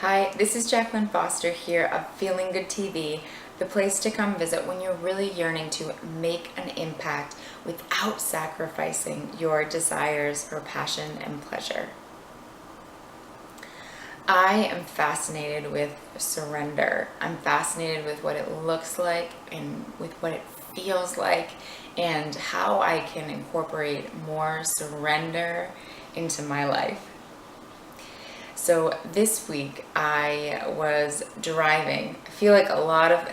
Hi, this is Jacqueline Foster here of Feeling Good TV, the place to come visit when you're really yearning to make an impact without sacrificing your desires for passion and pleasure. I am fascinated with surrender. I'm fascinated with what it looks like and with what it feels like and how I can incorporate more surrender into my life. So this week I was driving. I feel like a lot of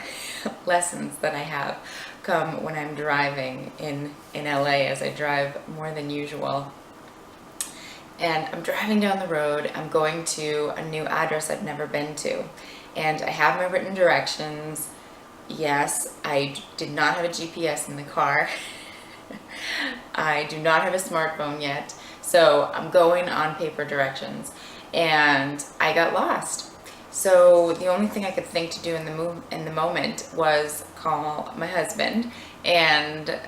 lessons that I have come when I'm driving in LA, as I drive more than usual. And I'm driving down the road. I'm going to a new address I've never been to. And I have my written directions. Yes, I did not have a GPS in the car. I do not have a smartphone yet. So I'm going on paper directions. And I got lost. So the only thing I could think to do in the moment was call my husband and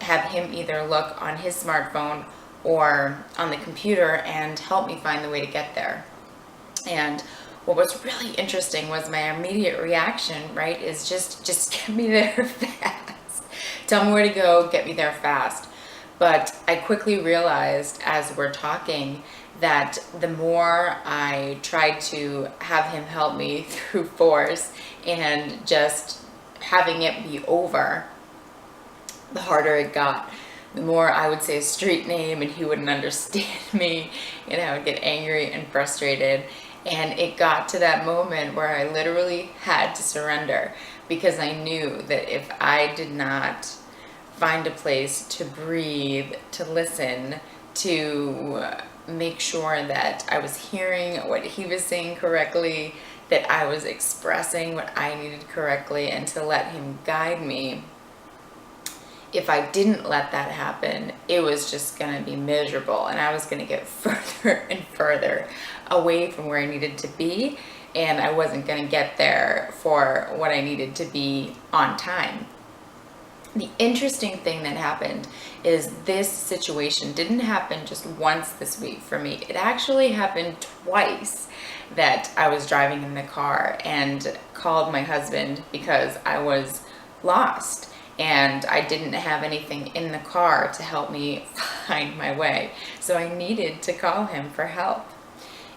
have him either look on his smartphone or on the computer and help me find the way to get there. And what was really interesting was my immediate reaction, right, is just get me there fast. Tell me where to go, get me there fast. But I quickly realized as we're talking that the more I tried to have him help me through force and just having it be over, the harder it got. The more I would say a street name and he wouldn't understand me, and I would get angry and frustrated. And it got to that moment where I literally had to surrender, because I knew that if I did not find a place to breathe, to listen, to make sure that I was hearing what he was saying correctly, that I was expressing what I needed correctly, and to let him guide me. If I didn't let that happen, it was just going to be miserable, and I was going to get further and further away from where I needed to be, and I wasn't going to get there for what I needed to be on time. The interesting thing that happened is this situation didn't happen just once this week for me. It actually happened twice, that I was driving in the car and called my husband because I was lost and I didn't have anything in the car to help me find my way. So I needed to call him for help.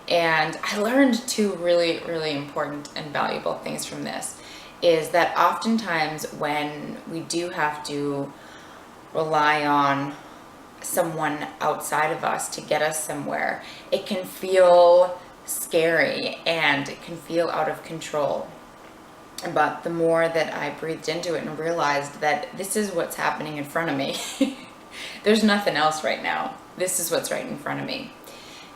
And I learned two really, really important and valuable things from this. Is that oftentimes when we do have to rely on someone outside of us to get us somewhere, it can feel scary and it can feel out of control. But the more that I breathed into it and realized that this is what's happening in front of me, there's nothing else right now. This is what's right in front of me.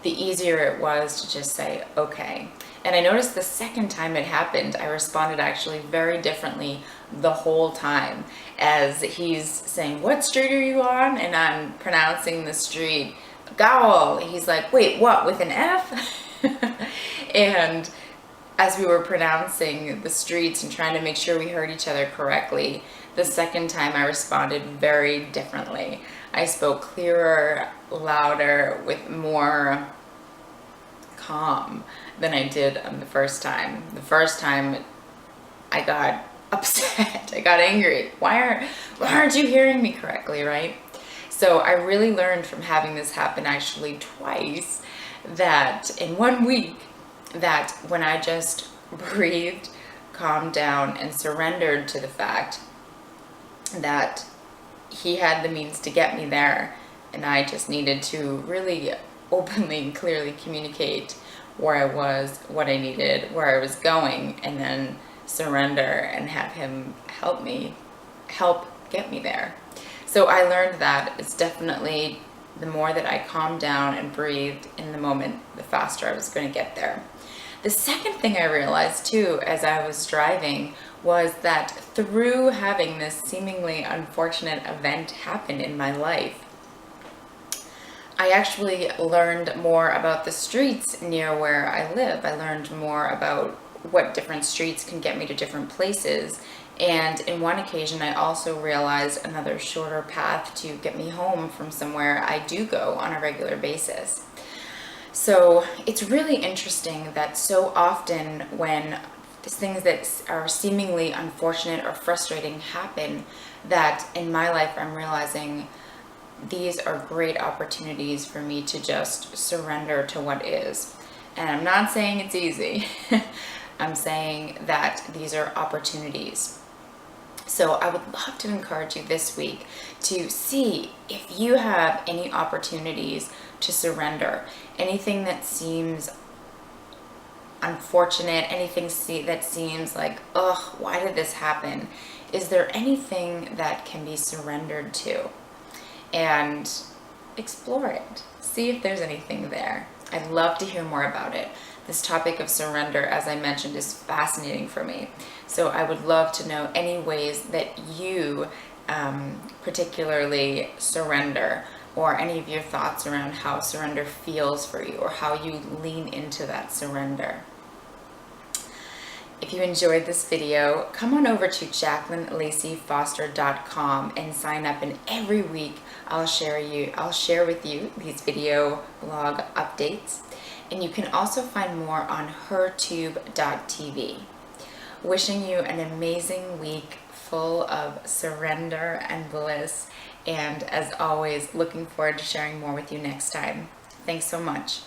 The easier it was to just say, okay. And I noticed the second time it happened, I responded actually very differently the whole time. As he's saying, what street are you on? And I'm pronouncing the street, Gowel. He's like, wait, what, with an F? And as we were pronouncing the streets and trying to make sure we heard each other correctly, the second time I responded very differently. I spoke clearer, louder, with more calm than I did on the first time. The first time I got upset, I got angry. Why aren't you hearing me correctly, right? So I really learned from having this happen actually twice, that in 1 week, that when I just breathed, calmed down, and surrendered to the fact that he had the means to get me there, and I just needed to really openly and clearly communicate where I was, what I needed, where I was going, and then surrender and have him help get me there. So I learned that it's definitely the more that I calmed down and breathed in the moment, the faster I was going to get there. The second thing I realized too as I was driving was that through having this seemingly unfortunate event happen in my life, I actually learned more about the streets near where I live. I learned more about what different streets can get me to different places. And in one occasion, I also realized another shorter path to get me home from somewhere I do go on a regular basis. So it's really interesting that so often when things that are seemingly unfortunate or frustrating happen, that in my life I'm realizing these are great opportunities for me to just surrender to what is. And I'm not saying it's easy. I'm saying that these are opportunities. So I would love to encourage you this week to see if you have any opportunities to surrender. Anything that seems unfortunate, that seems like, ugh, why did this happen? Is there anything that can be surrendered to? And explore it. See if there's anything there. I'd love to hear more about it. This topic of surrender, as I mentioned, is fascinating for me. So I would love to know any ways that you particularly surrender, or any of your thoughts around how surrender feels for you, or how you lean into that surrender. If you enjoyed this video, come on over to JacquelineLaceyFoster.com and sign up, and every week I'll share with you these video blog updates, and you can also find more on hertube.tv. Wishing you an amazing week full of surrender and bliss, and as always, looking forward to sharing more with you next time. Thanks so much.